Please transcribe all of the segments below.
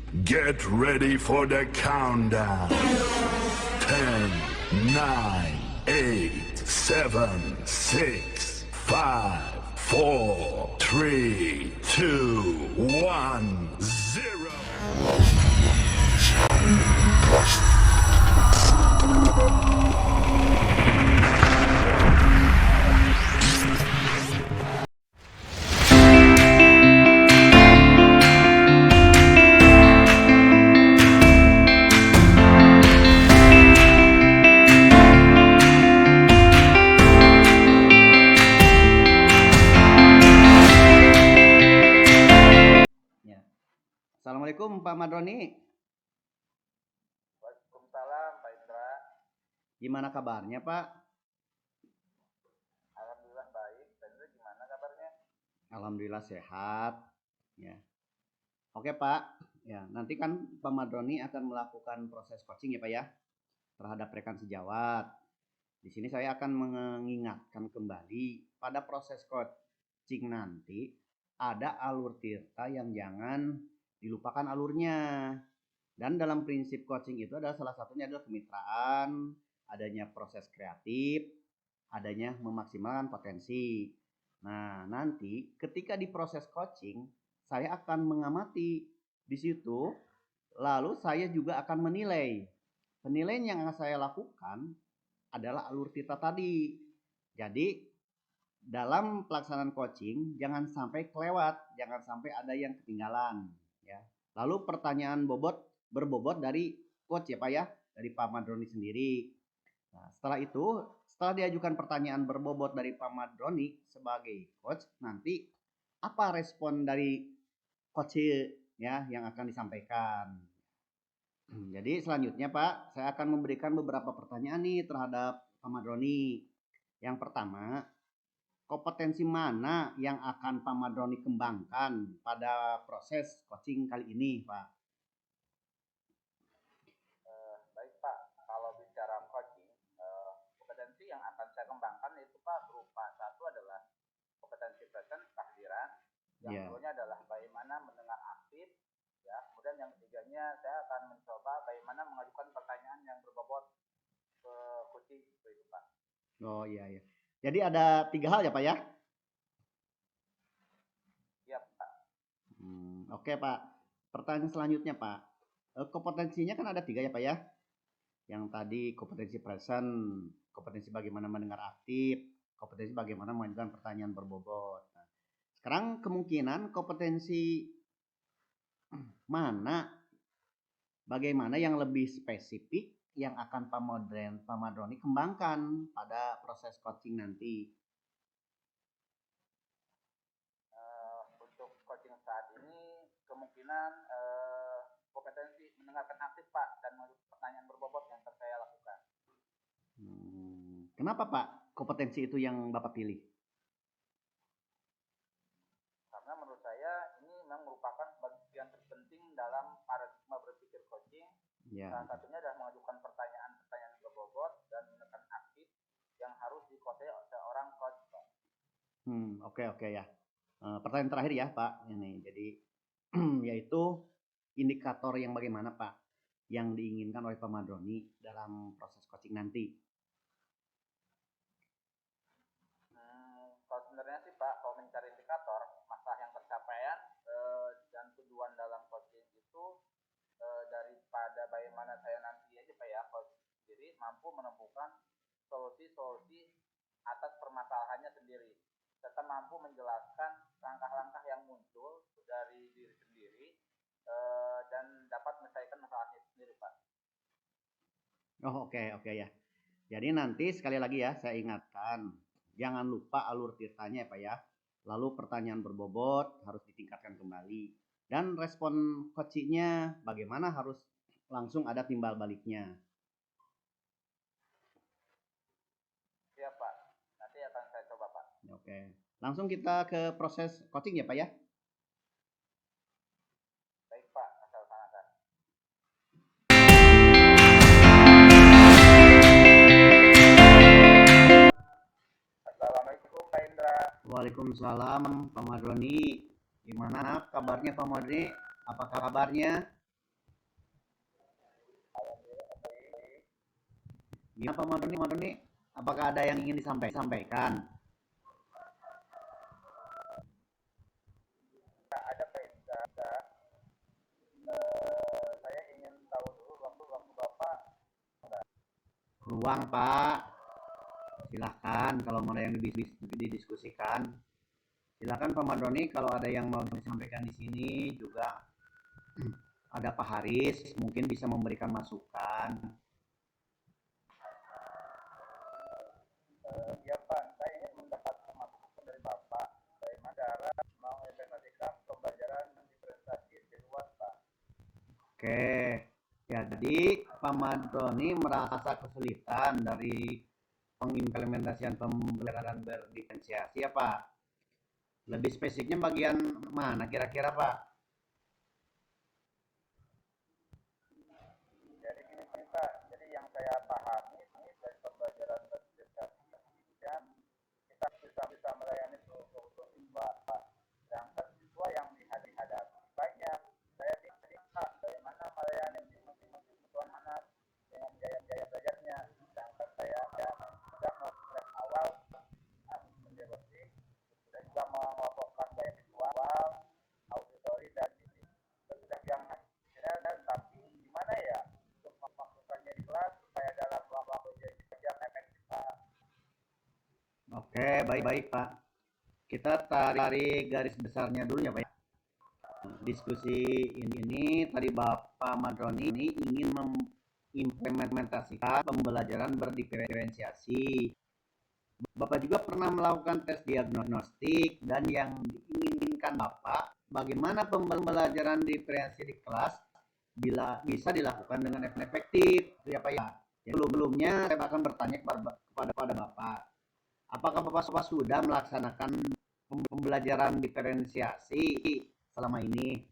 Get ready for the countdown. 10, 9, 8, 7, 6, 5, 4, 3, 2, 1, 0. Assalamualaikum Pak Madroni. Waalaikumsalam Pak Indra. Gimana kabarnya Pak? Alhamdulillah baik. Pak Indra gimana kabarnya? Alhamdulillah sehat. Ya. Oke Pak. Ya, nanti kan Pak Madroni akan melakukan proses coaching ya Pak ya terhadap rekan sejawat. Di sini saya akan mengingatkan kembali pada proses coaching nanti ada alur tirta yang jangan dilupakan alurnya. Dan dalam prinsip coaching itu adalah salah satunya adalah kemitraan, adanya proses kreatif, adanya memaksimalkan potensi. Nah, nanti ketika di proses coaching, saya akan mengamati di situ, lalu saya juga akan menilai. Penilaian yang akan saya lakukan adalah alur tirta tadi. Jadi, dalam pelaksanaan coaching, jangan sampai kelewat, jangan sampai ada yang ketinggalan. Ya. Lalu pertanyaan berbobot dari coach ya Pak ya, dari Pak Madroni sendiri. Nah, setelah diajukan pertanyaan berbobot dari Pak Madroni sebagai coach, nanti apa respon dari coach ya yang akan disampaikan. Jadi selanjutnya Pak, saya akan memberikan beberapa pertanyaan nih terhadap Pak Madroni. Yang pertama, kompetensi mana yang akan Pak Madroni kembangkan pada proses coaching kali ini Pak? Baik Pak, kalau bicara coaching, kompetensi yang akan saya kembangkan itu Pak berupa satu adalah kompetensi present kehadiran, yang keduanya adalah bagaimana mendengar aktif, ya. Kemudian yang ketiganya saya akan mencoba bagaimana mengajukan pertanyaan yang berbobot ke coaching itu Pak. Oh iya. Jadi ada 3 hal ya Pak ya? Iya Pak. Oke Pak. Pertanyaan selanjutnya Pak. Kompetensinya kan ada 3 ya Pak ya? Yang tadi kompetensi present, kompetensi bagaimana mendengar aktif, kompetensi bagaimana mengajukan pertanyaan berbobot. Nah, sekarang kemungkinan kompetensi mana, bagaimana yang lebih spesifik yang akan Pak Madroni kembangkan pada proses coaching nanti. Untuk coaching saat ini kemungkinan kompetensi mendengarkan aktif Pak dan mengajukan pertanyaan berbobot yang akan saya lakukan. Kenapa Pak kompetensi itu yang Bapak pilih? Karena menurut saya ini memang merupakan bagian terpenting dalam paradigma berpikir coaching. Ya. Salah satunya adalah mengajukan pertanyaan-pertanyaan berbobot dan menekan aktif yang harus dikuasai seorang coach Pak. Oke ya. Pertanyaan terakhir ya Pak ini. Jadi yaitu indikator yang bagaimana Pak yang diinginkan oleh Pak Madroni dalam proses coaching nanti. Kalau sebenarnya sih Pak, kalau mencari indikator masalah yang tercapaian dan tujuan dalam coaching itu daripada bagaimana saya nanti aja Pak ya, coach sendiri mampu menemukan solusi-solusi atas permasalahannya sendiri, serta mampu menjelaskan langkah-langkah yang muncul dari diri sendiri dan dapat menyelesaikan masalahnya sendiri Pak. Oh oke ya. Jadi nanti sekali lagi ya saya ingatkan, jangan lupa alur tirtanya ya Pak ya. Lalu pertanyaan berbobot harus ditingkatkan kembali. Dan respon coachingnya bagaimana harus langsung ada timbal baliknya. Iya Pak, nanti akan saya coba Pak. Oke, langsung kita ke proses coaching ya Pak ya. Baik Pak, asal sanakan. Assalamualaikum Pak Indra. Waalaikumsalam Pak Madroni. Gimana kabarnya Pak Madroni? Apakah kabarnya? Gimana Pak Madoni? Apakah ada yang ingin disampaikan? Ada Pak Indra, saya ingin tahu dulu waktu Bapak. Ruang Pak, silahkan kalau mau ada yang didiskusikan. Silakan Pak Madoni, kalau ada yang mau disampaikan di sini juga ada Pak Haris, mungkin bisa memberikan masukan. Ya Pak, saya ingin mendapat masukan dari Bapak bagaimana cara mengimplementasikan pembelajaran diferensiasi di luar Pak. Oke, ya jadi Pak Madoni merasa kesulitan dari pengimplementasian pembelajaran berdiferensiasi ya Pak? Lebih spesifiknya bagian mana kira-kira Pak? Jadi gini Pak, jadi yang saya pahami ini dari pembelajaran berdiferensiasi kan kita bisa melayani seluruh siswa Pak. Sedangkan siswa yang dihadapi banyak. Saya bingung Pak, bagaimana melayani masing-masing kebutuhan anak dengan biaya belajarnya. Sedangkan saya sudah sejak awal menjawabnya, sudah juga melaporkan biaya visual, auditori dan ini. Sudah yang dan tapi gimana ya untuk memasukkannya di kelas supaya dalam waktu jam efektif Pak. Oke, baik-baik Pak. Kita tarik garis besarnya dulu ya Pak. Diskusi ini tadi Bapak Madroni ini ingin mengimplementasikan pembelajaran berdiferensiasi. Bapak juga pernah melakukan tes diagnostik dan yang diinginkan Bapak bagaimana pembelajaran diferensiasi di kelas bisa dilakukan dengan efektif ya Pak ya. Sebelumnya saya akan bertanya kepada Bapak, apakah Bapak sudah melaksanakan pembelajaran diferensiasi selama ini?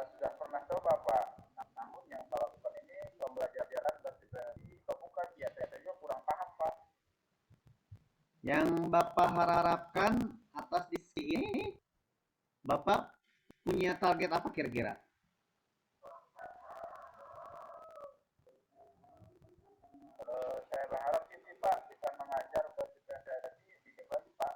Sudah pernah coba Pak, namun yang salah bukan ini pembelajaran berdiferensiasi bukan ya saya juga kurang paham Pak. Yang Bapak harapkan atas diskusi ini, Bapak punya target apa kira-kira? Saya berharap sih Pak bisa mengajar berdiferensiasi di lagi Pak.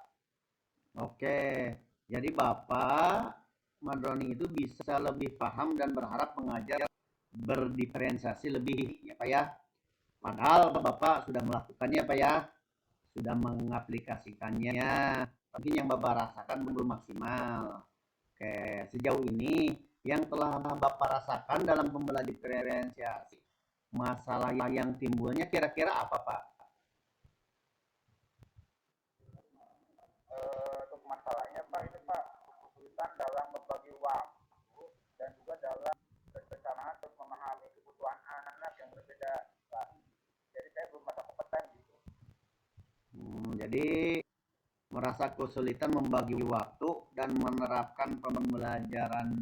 Oke, jadi Bapak Madroni itu bisa lebih paham dan berharap mengajar berdiferensiasi lebih ya Pak ya. Padahal Bapak sudah melakukannya Pak ya, sudah mengaplikasikannya. Mungkin yang Bapak rasakan belum maksimal. Oke, sejauh ini yang telah Bapak rasakan dalam pembelajaran diferensiasi, masalah yang timbulnya kira-kira apa Pak? Untuk masalahnya Pak ini Pak kesulitan dalam membagi waktu dan juga dalam bersamaan untuk memahami kebutuhan anak yang berbeda Pak. Jadi saya belum merasa kompeten gitu. Jadi merasa kesulitan membagi waktu dan menerapkan pembelajaran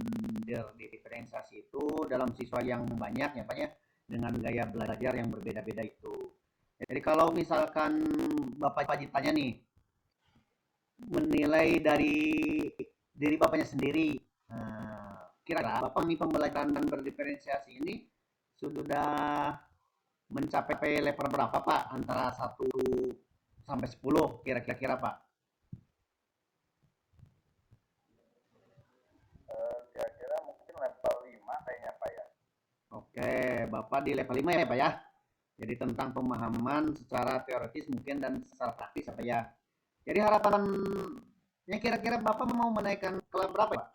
diferensiasi itu dalam siswa yang banyak ya Pak ya, dengan gaya belajar yang berbeda-beda itu. Jadi kalau misalkan Bapak ditanya nih, menilai dari diri Bapaknya sendiri, kira-kira Bapak nih pembelajaran dan berdiferensiasi ini sudah mencapai level berapa Pak? Antara 1 sampai 10 kira-kira Pak? Kira-kira mungkin level 5 kayaknya Pak ya. Oke, Bapak di level 5 ya Pak ya. Jadi tentang pemahaman secara teoritis mungkin dan secara praktis apa ya. Jadi harapannya kira-kira Bapak mau menaikkan kelas berapa ya Pak?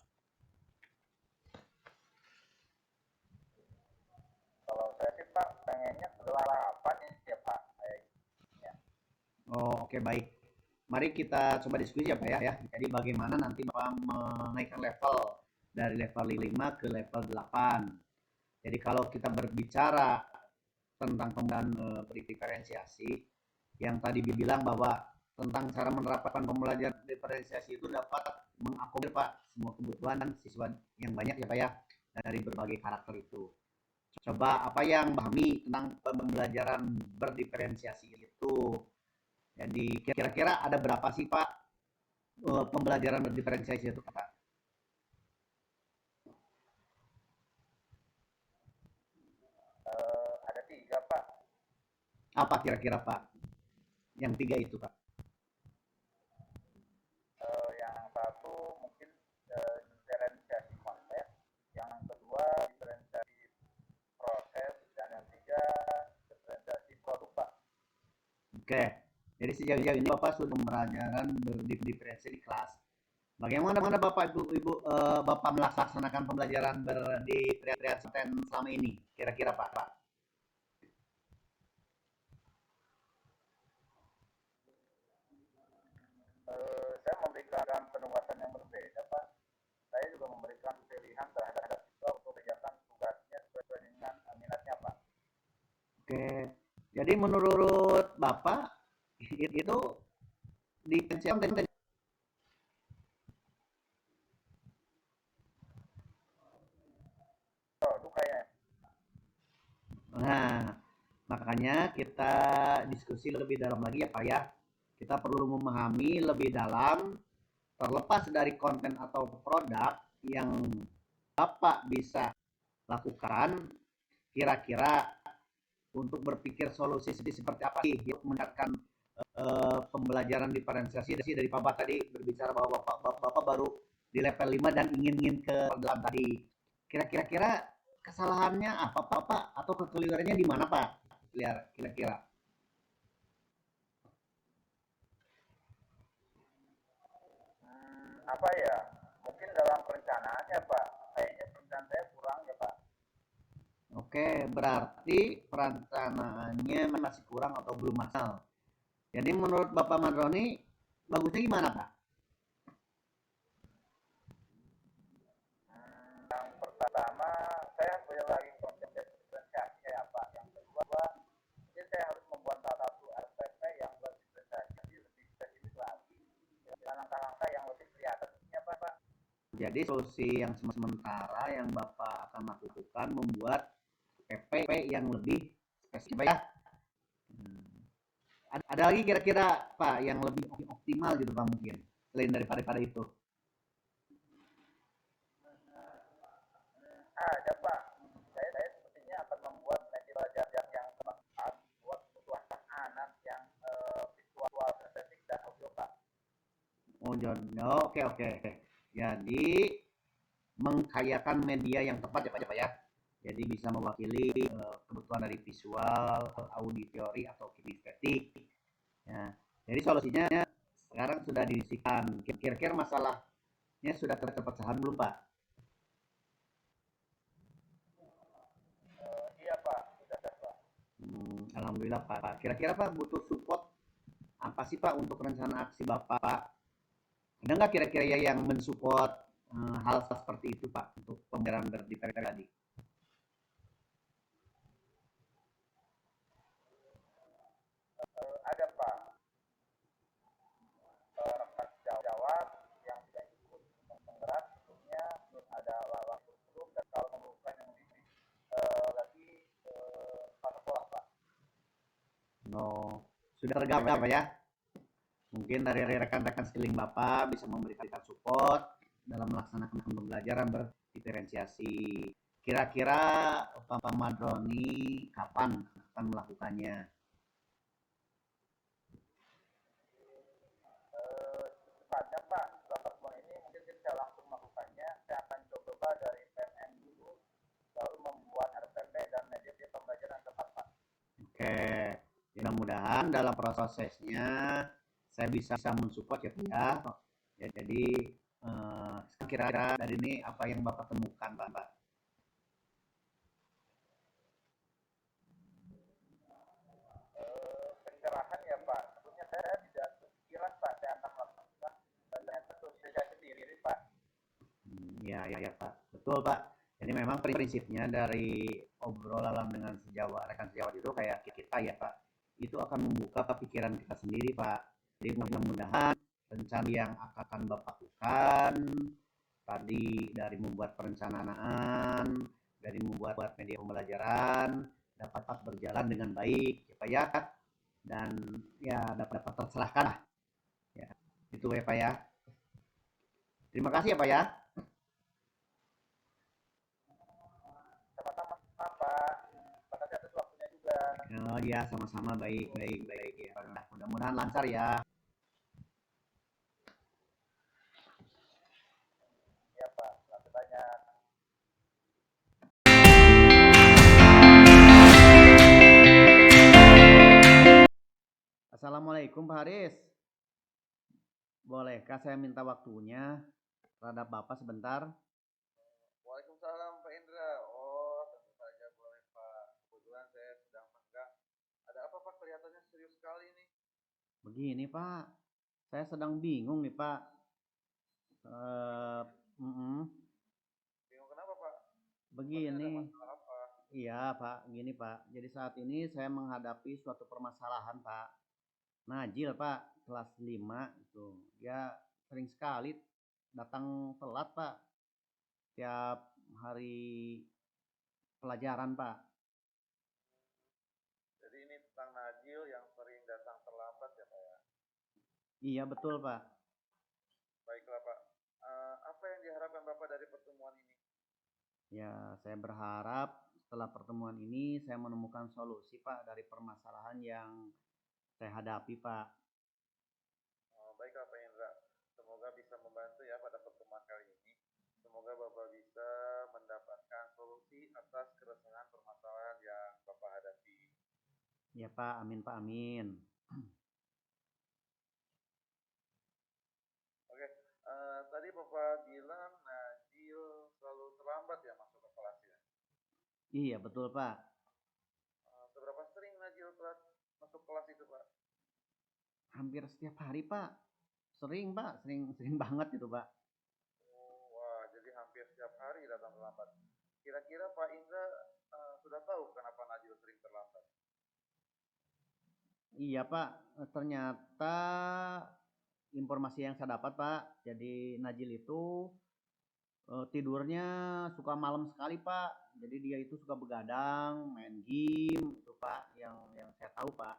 Kalau saya sih Pak pengennya 8 ya Pak. Oh, oke baik. Mari kita coba diskusi ya Pak ya. Jadi bagaimana nanti Bapak menaikkan level dari level 5 ke level 8. Jadi kalau kita berbicara tentang pembelajaran berdiferensiasi, yang tadi dibilang bahwa tentang cara menerapkan pembelajaran diferensiasi itu dapat mengakomodir Pak semua kebutuhan siswa yang banyak ya Pak ya, dari berbagai karakter itu. Coba apa yang pahami tentang pembelajaran berdiferensiasi itu? Jadi kira-kira ada berapa sih Pak pembelajaran berdiferensiasi itu Pak? Apa kira-kira Pak? Yang 3 itu Pak. Yang satu mungkin diferensiasi konsep, yang kedua diferensiasi proses, dan yang tiga diferensiasi produk Pak. Oke. Jadi sejauh ini Bapak sudah mempelajari berdiferensiasi di kelas. Bagaimana Bapak Ibu Bapak melaksanakan pembelajaran berdiferensiasi selama ini? Kira-kira Pak. Saya memberikan penugasan yang berbeda Pak. Saya juga memberikan pilihan terhadap siswa untuk mengerjakan tugasnya sesuai dengan minatnya Pak. Oke. Jadi menurut Bapak itu diferensiasi. Produk kayaknya. Nah, makanya kita diskusi lebih dalam lagi ya Pak ya. Kita perlu memahami lebih dalam terlepas dari konten atau produk yang Bapak bisa lakukan, kira-kira untuk berpikir solusi seperti apa sih untuk meningkatkan pembelajaran diferensiasi dari Bapak tadi berbicara bahwa Bapak baru di level 5 dan ingin ke dalam tadi. Kira-kira kesalahannya apa Pak atau kekeliruannya di mana Pak? Kira-kira. Apa ya? Mungkin dalam perencanaannya Pak. Kayaknya perencanaan saya kurang ya Pak. Oke, berarti perencanaannya masih kurang atau belum maksimal. Jadi menurut Bapak Madroni, bagusnya gimana Pak? Yang pertama, saya punya lagi konsep diferensiasi kayak apa. Yang kedua, mungkin saya harus membuat salah satu RPP yang berdiferensiasi lebih spesifik lagi dengan langkah-langkah yang lebih kelihatan. Ini apa Pak? Jadi solusi yang sementara yang Bapak akan lakukan membuat PP yang lebih spesifik ya. Ada lagi kira-kira Pak yang lebih optimal gitu Pak mungkin selain daripada itu. Ada Pak. Saya sepertinya akan membuat media belajar yang tepat buat kebutuhan anak yang visual estetik dan audio Pak. Oh, oke oke. Jadi mengkayakan media yang tepat ya Pak ya. Jadi bisa mewakili kebutuhan dari visual, auditori atau kinestetik. Ya. Jadi solusinya sekarang sudah diisikan. Kira-kira masalahnya sudah terpecahan belum Pak? Iya Pak, sudah Pak. Alhamdulillah Pak. Kira-kira Pak butuh support apa sih Pak untuk rencana aksi Bapak? Ada nggak kira-kira yang mensupport hal seperti itu Pak untuk pembelajaran berdiferensiasi tadi? Ada Pak. Rekan sejawat yang tidak ikut menggerak tentunya ada waktu grup, dan kalau memerlukan yang lebih lagi pada sekolah Pak. No, sudah tergambar Pak ya? Mungkin dari rekan-rekan sekeliling Bapak bisa memberikan support dalam melaksanakan pembelajaran berdiferensiasi. Kira-kira Pak Madroni kapan akan melakukannya? Secepatnya Pak, setelah pertemuan ini mungkin kita langsung melakukannya. Saya akan coba dari PMN dulu, lalu membuat RPP dan media pembelajaran yang tepat Pak. Oke, mudah-mudahan dalam prosesnya saya bisa mensupport ya Pak ya. Ya, jadi kira-kira dari ini apa yang Bapak temukan Pak? Pencerahan ya Pak, tentunya saya tidak kepikiran Pak, saya akan melakukan dan ternyata sosialisasi sendiri Pak. Ya Pak, betul Pak. Jadi memang prinsipnya dari obrolan dengan rekan sejawat itu kayak kita ya Pak, itu akan membuka pikiran kita sendiri Pak. Jadi mudah-mudahan rencana yang akan Bapak lakukan tadi dari membuat perencanaan, dari membuat media pembelajaran dapat berjalan dengan baik ya Pak ya, dan ya dapat tercerahkan lah. Ya, itu ya Pak ya. Terima kasih ya Pak ya. Sama-sama Pak, terima kasih atas waktunya juga. Ya, Oh ya, sama-sama baik, baik, baik ya. Mudah-mudahan lancar ya. Iya Pak, terima banyak. Assalamualaikum Pak Haris. Bolehkah saya minta waktunya terhadap Bapak sebentar? Waalaikumsalam Pak Indra. Oh, tentu saja boleh Pak. Kebetulan saya sedang senggang. Ada apa Pak? Kelihatannya serius sekali nih. Begini Pak, saya sedang bingung nih Pak. Eh, mm-mm. Bingung kenapa Pak? Pasti ada Begini, masalah apa? iya Pak, gini Pak. Jadi saat ini saya menghadapi suatu permasalahan Pak. Najil Pak, kelas 5 itu. Dia sering sekali datang telat Pak. Tiap hari pelajaran Pak. Jadi ini tentang Najil yang sering datang terlambat ya Pak ya? Iya betul Pak. Baiklah Pak. Apa yang diharapkan Bapak dari pertemuan ini? Ya, saya berharap setelah pertemuan ini saya menemukan solusi Pak dari permasalahan yang saya hadapi Pak. Baiklah Pak Indra. Semoga bisa membantu ya pada pertemuan kali ini. Semoga Bapak bisa mendapatkan solusi atas keresahan permasalahan yang Bapak hadapi. Ya Pak, amin Pak, amin. Oke, tadi Bapak bilang Najil selalu terlambat ya masuk ke kelasnya. Iya betul Pak. Seberapa sering Najil telat masuk kelas itu Pak? Hampir setiap hari Pak. Sering Pak, sering banget itu Pak. Oh, wah, jadi hampir setiap hari datang terlambat. Kira-kira Pak Indra sudah tahu kenapa Najil sering terlambat? Iya Pak, ternyata informasi yang saya dapat Pak, jadi Najil itu tidurnya suka malam sekali Pak. Jadi dia itu suka begadang, main game itu Pak, yang saya tahu Pak.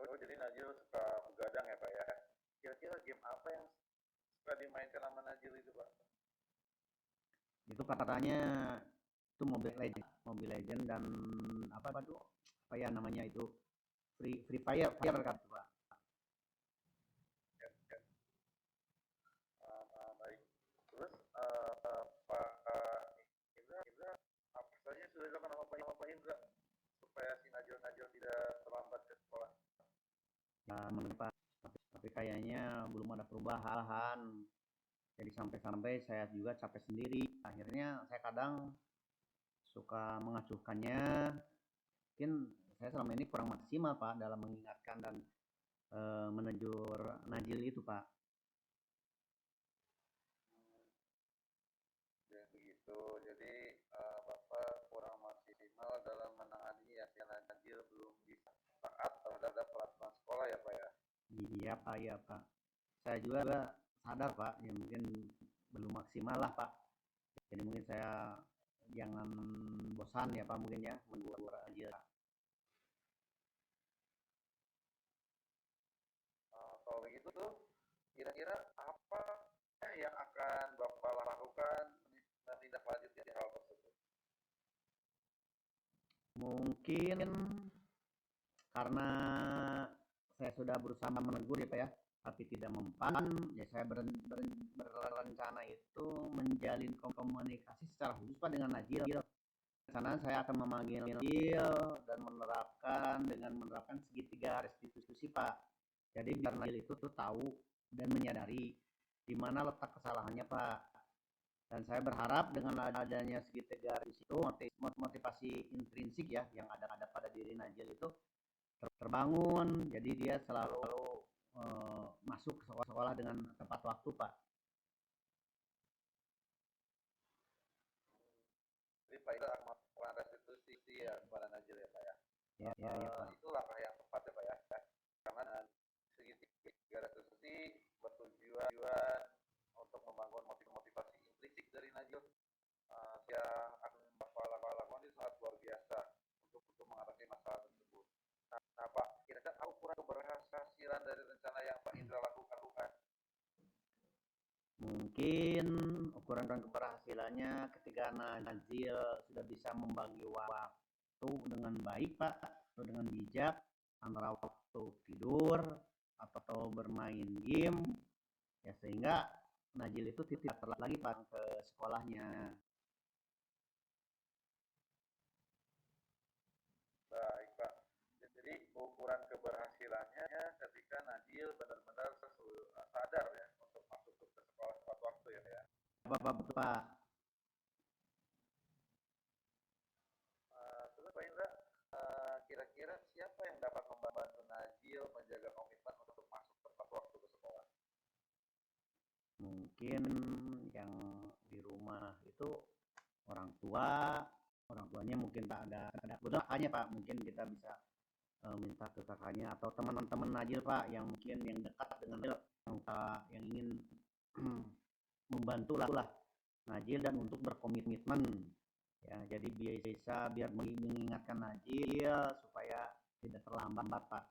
Oh, jadi Najil suka begadang ya Pak ya? Kira-kira game apa yang suka dimainkan sama Najil itu Pak? Itu katanya itu Mobile Legend dan apa tuh? Apa ya namanya itu? Free Fire kan Pak. Ya, ya. Baik. Terus Pak Indra, apa saja sudah dilakukan sama Pak Indra supaya si Najil tidak terlambat ke sekolah? Ya, menurut Pak, tapi kayaknya belum ada perubahan. Jadi sampai-sampai saya juga capek sendiri. Akhirnya saya kadang suka mengacuhkannya. Mungkin saya selama ini kurang maksimal Pak dalam mengingatkan dan menegur Najil itu Pak. Jadi begitu. Jadi Bapak kurang maksimal dalam menangani ya si Najil belum bisa taat terhadap peraturan sekolah ya Pak ya? Iya Pak, iya Pak. Saya juga sadar Pak, ya mungkin belum maksimal lah Pak. Jadi mungkin saya jangan bosan ya Pak mungkin ya menegur Najil. Kalau begitu tuh, kira-kira apa yang akan Bapak lakukan menindaklanjuti hal tersebut? Mungkin karena saya sudah berusaha menegur ya Pak ya, tapi tidak mempan, ya saya berencana itu menjalin komunikasi secara khusus Pak dengan Najil. Sana saya akan memanggil Najil dan menerapkan segitiga restitusi Pak. Jadi biar Najil itu tuh tahu dan menyadari di mana letak kesalahannya Pak. Dan saya berharap dengan adanya segitiga itu motivasi intrinsik ya yang ada pada diri Najil itu terbangun, jadi dia selalu masuk ke sekolah dengan tepat waktu Pak. Jadi Pak itu akan melakukan restitusi ya kepada Najil ya Pak ya? Ya Pak. Itu langkah yang tepat ya Pak ya? Karena segitiga restitusi bertujuan untuk membangun motivasi intrinsik dari Najil yang akan Bapak lakukan itu sangat luar biasa untuk mengatasi masalah tersebut. Nah Pak, kira-kira apa ukuran keberhasilan dari rencana yang Pak Indra lakukan? Mungkin ukuran keberhasilannya ketika Najil sudah bisa membagi waktu dengan baik Pak, atau dengan bijak antara waktu tidur atau bermain game, ya sehingga Najil itu tidak telat lagi Pak ke sekolahnya. Baik Pak. Jadi ukuran keberhasilannya ketika Najil benar-benar sadar ya untuk masuk ke sekolah tepat waktu ya. Bapak betul Pak. Terus Pak Indra, kira-kira siapa yang dapat membantu Najil menjaga komitmen untuk masuk tepat waktu ke sekolah? Mungkin yang di rumah itu orang tuanya mungkin tak ada kakaknya Pak, mungkin kita bisa minta ke kakaknya atau teman-teman Najil Pak yang mungkin yang dekat dengan Najil, yang ingin membantu lah Najil dan untuk berkomitmen ya, jadi biar mengingatkan Najil supaya tidak terlambat Pak.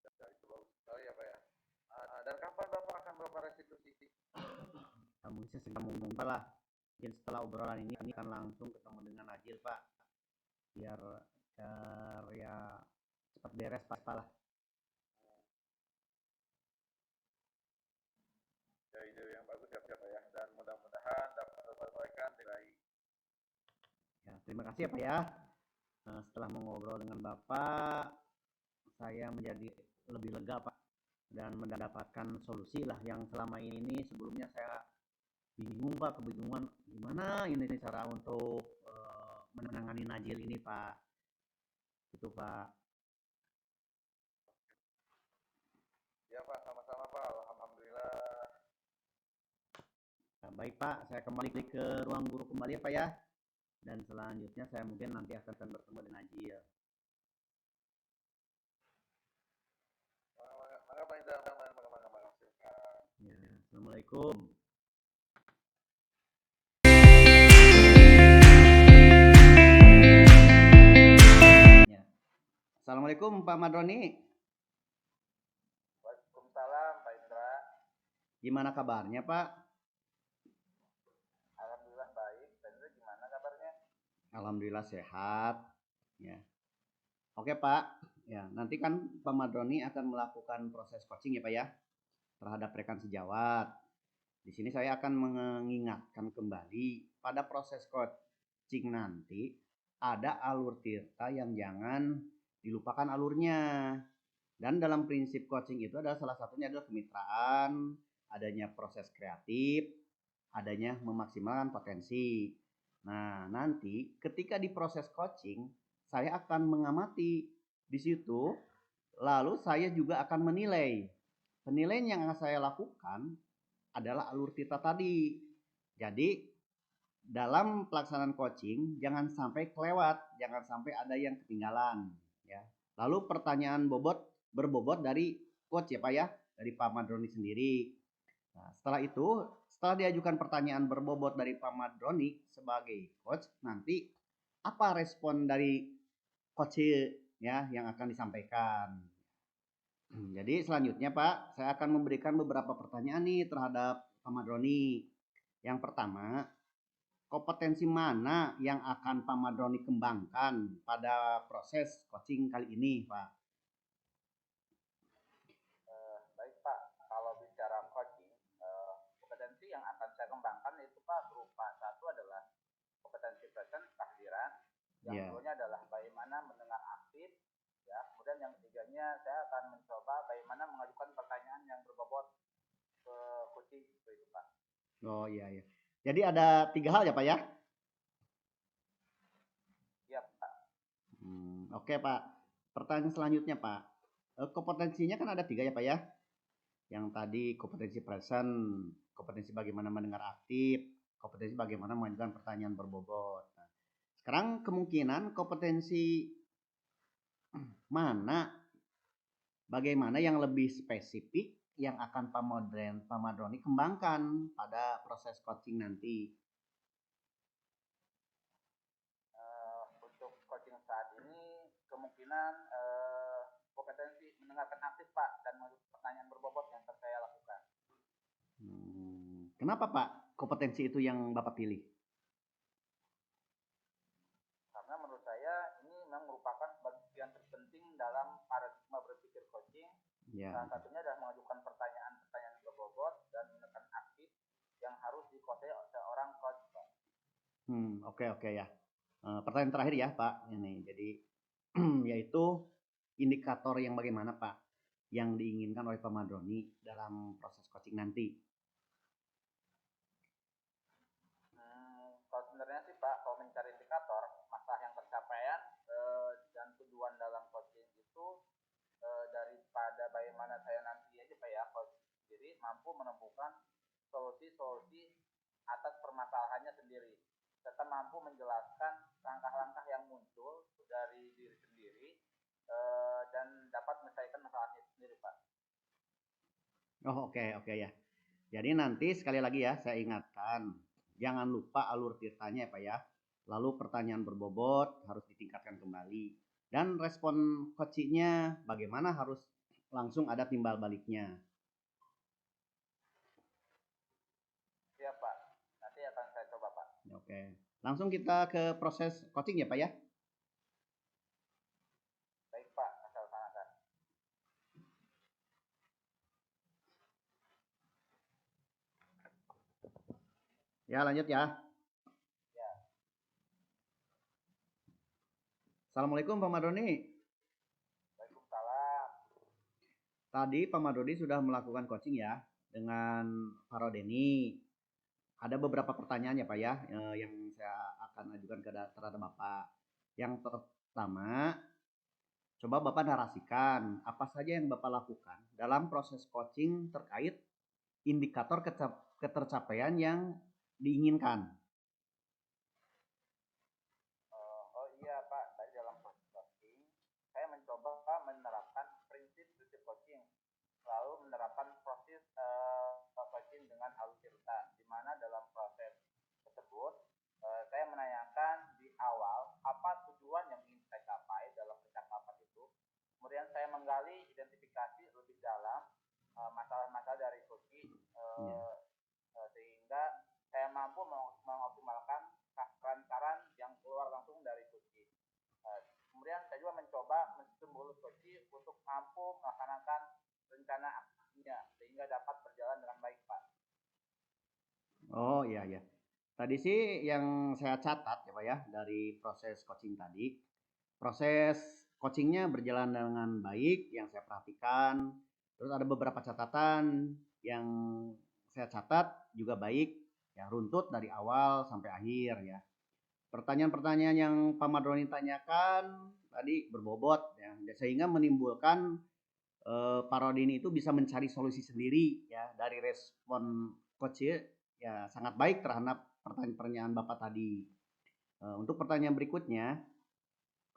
Ya, itu bagus sekali ya Pak ya. Dan kapan Bapak akan melakukan restitusi? Mungkin segera lah, mungkin setelah obrolan ini akan langsung ketemu dengan Najil Pak, biar ya cepat beres Pak lah. Ya, ide yang bagus ya Pak ya, dan mudah-mudahan dapat tersampaikan dengan baik. Ya, terima kasih ya Pak ya. Setelah mengobrol dengan Bapak, saya menjadi lebih lega Pak, dan mendapatkan solusi lah yang selama ini sebelumnya saya bingung Pak, kebingungan gimana ini cara untuk menangani Najil ini Pak. Itu Pak. Ya Pak, sama-sama Pak. Alhamdulillah. Nah, baik Pak, saya kembali ke ruang guru kembali ya Pak ya. Dan selanjutnya saya mungkin nanti akan bertemu dengan Najil. Maka Pak Indra, Ya, Assalamualaikum. Ya. Assalamualaikum Pak Madroni. Waalaikumsalam Pak Indra. Gimana kabarnya Pak? Alhamdulillah baik. Pak Indra gimana kabarnya? Alhamdulillah sehat. Ya. Oke Pak. Ya, nanti kan Pak Madroni akan melakukan proses coaching ya Pak ya terhadap rekan sejawat. Di sini saya akan mengingatkan kembali pada proses coaching nanti ada alur tirta yang jangan dilupakan alurnya. Dan dalam prinsip coaching itu adalah salah satunya adalah kemitraan, adanya proses kreatif, adanya memaksimalkan potensi. Nah, nanti ketika di proses coaching, saya akan mengamati di situ, lalu saya juga akan menilai. Penilaian yang akan saya lakukan adalah alur tirta tadi. Jadi, dalam pelaksanaan coaching, jangan sampai kelewat, jangan sampai ada yang ketinggalan. Ya. Lalu pertanyaan berbobot dari coach ya Pak ya, dari Pak Madroni sendiri. Nah, setelah itu, setelah diajukan pertanyaan berbobot dari Pak Madroni sebagai coach, nanti apa respon dari coach ya yang akan disampaikan. Jadi selanjutnya Pak, saya akan memberikan beberapa pertanyaan nih terhadap Pak Madroni. Yang pertama, kompetensi mana yang akan Pak Madroni kembangkan pada proses coaching kali ini Pak? Baik Pak, kalau bicara coaching, kompetensi yang akan saya kembangkan itu Pak berupa satu adalah kompetensi present kehadiran, yang keduanya adalah bagaimana mendengar aktif, ya. Kemudian yang ketiganya saya akan mencoba bagaimana mengajukan pertanyaan yang berbobot ke coaching itu Pak. Oh iya ya. Jadi ada 3 hal ya Pak ya? Iya Pak. Oke Pak. Pertanyaan selanjutnya Pak. Kompetensinya kan ada 3 ya Pak ya? Yang tadi kompetensi present, kompetensi bagaimana mendengar aktif, kompetensi bagaimana mengajukan pertanyaan berbobot. Nah, sekarang kemungkinan kompetensi bagaimana yang lebih spesifik yang akan Pak Madroni kembangkan pada proses coaching nanti? Untuk coaching saat ini kemungkinan berkompetensi, mendengarkan aktif Pak, dan menjawab pertanyaan berbobot yang akan saya lakukan. Kenapa Pak kompetensi itu yang Bapak pilih? Karena menurut saya ini memang merupakan bagian terpenting dalam paradigma berpikir coaching. Ya. Salah satunya adalah mengajukan pertanyaan-pertanyaan berbobot dan menekan aktif yang harus dikuasai seorang coach Pak. Oke ya. Pertanyaan terakhir ya Pak, ini jadi yaitu indikator yang bagaimana Pak yang diinginkan oleh Pak Madroni dalam proses coaching nanti. Kalau sebenarnya sih Pak, kalau mencari indikator masalah yang tercapaian dan tujuan dalam coaching itu daripada bagaimana saya nanti aja Pak ya, coach sendiri mampu menemukan solusi-solusi atas permasalahannya sendiri, serta mampu menjelaskan langkah-langkah yang muncul dari diri sendiri dan dapat menyelesaikan masalahnya sendiri Pak. Oh oke ya. Jadi nanti sekali lagi ya saya ingatkan, jangan lupa alur ceritanya ya Pak ya. Lalu pertanyaan berbobot harus ditingkatkan kembali. Dan respon coachingnya bagaimana harus langsung ada timbal baliknya. Siap Pak, nanti akan saya coba Pak. Oke, langsung kita ke proses coaching ya Pak ya. Baik Pak, asal sanakan. Ya lanjut ya. Ya. Assalamualaikum Pak Madroni. Waalaikumsalam. Tadi Pak Madroni sudah melakukan coaching ya dengan Pak Rodeni. Ada beberapa pertanyaan ya Pak ya yang saya akan ajukan terhadap Bapak. Yang pertama, coba Bapak narasikan apa saja yang Bapak lakukan dalam proses coaching terkait indikator ketercapaian yang diinginkan. Oh iya Pak, tadi dalam proses coaching saya mencoba menerapkan prinsip-prinsip coaching, lalu menerapkan proses coaching dengan alur cerita, di mana dalam proses tersebut saya menanyakan di awal apa tujuan yang ingin saya capai dalam percakapan itu, kemudian saya menggali identifikasi lebih dalam masalah-masalah dari coaching sehingga saya mampu mengoptimalkan saran-saran yang keluar langsung dari coaching. Kemudian saya juga mencoba mensumbul coaching untuk mampu melaksanakan rencana aksinya sehingga dapat berjalan dengan baik Pak. Oh iya. Tadi sih yang saya catat ya Pak ya dari proses coaching tadi. Proses coachingnya berjalan dengan baik yang saya perhatikan. Terus ada beberapa catatan yang saya catat juga baik, ya runtut dari awal sampai akhir ya. Pertanyaan-pertanyaan yang Pak Madroni tanyakan tadi berbobot ya, sehingga menimbulkan Pak Rodini itu bisa mencari solusi sendiri ya dari respon coach ya sangat baik terhadap pertanyaan Bapak tadi. Untuk pertanyaan berikutnya,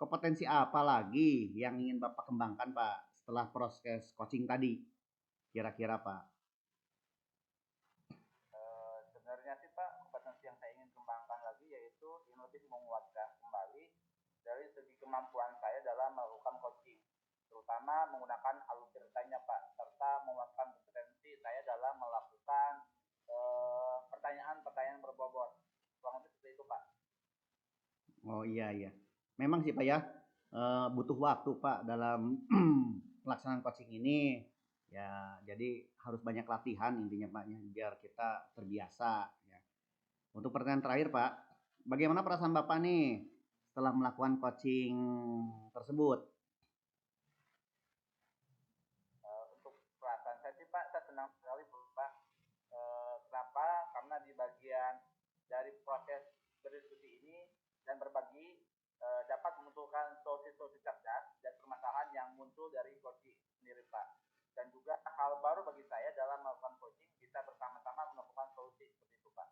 kompetensi apa lagi yang ingin Bapak kembangkan Pak setelah proses coaching tadi? Kira-kira Pak? Sebenarnya sih Pak, kompetensi yang saya ingin kembangkan lagi yaitu ingin lebih menguatkan kembali dari segi kemampuan saya dalam melakukan coaching, terutama menggunakan alur ceritanya Pak, serta menguatkan kompetensi saya dalam melakukan pertanyaan-pertanyaan berbobot. Kurang lebih seperti itu Pak. Oh iya. Memang sih Pak ya, butuh waktu Pak dalam pelaksanaan coaching ini. Ya, jadi harus banyak latihan intinya Pak ya, biar kita terbiasa ya. Untuk pertanyaan terakhir Pak, bagaimana perasaan Bapak nih setelah melakukan coaching tersebut? Untuk perasaan saya sih Pak, saya senang sekali Pak. Kenapa? Karena di bagian dari proses berdiskusi ini dan berbagi dapat memunculkan solusi-solusi cerdas dan permasalahan yang muncul dari coaching sendiri Pak. Dan juga hal baru bagi saya dalam melakukan coaching bisa bersama-sama menemukan solusi seperti itu Pak.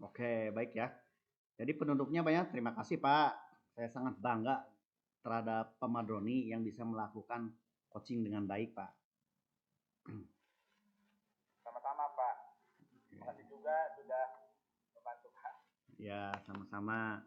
Oke, baik ya. Jadi penutupnya banyak terima kasih Pak. Saya sangat bangga terhadap Pak Madroni yang bisa melakukan coaching dengan baik Pak. Sama-sama Pak. Terima kasih juga sudah membantu Pak. Ya, sama-sama.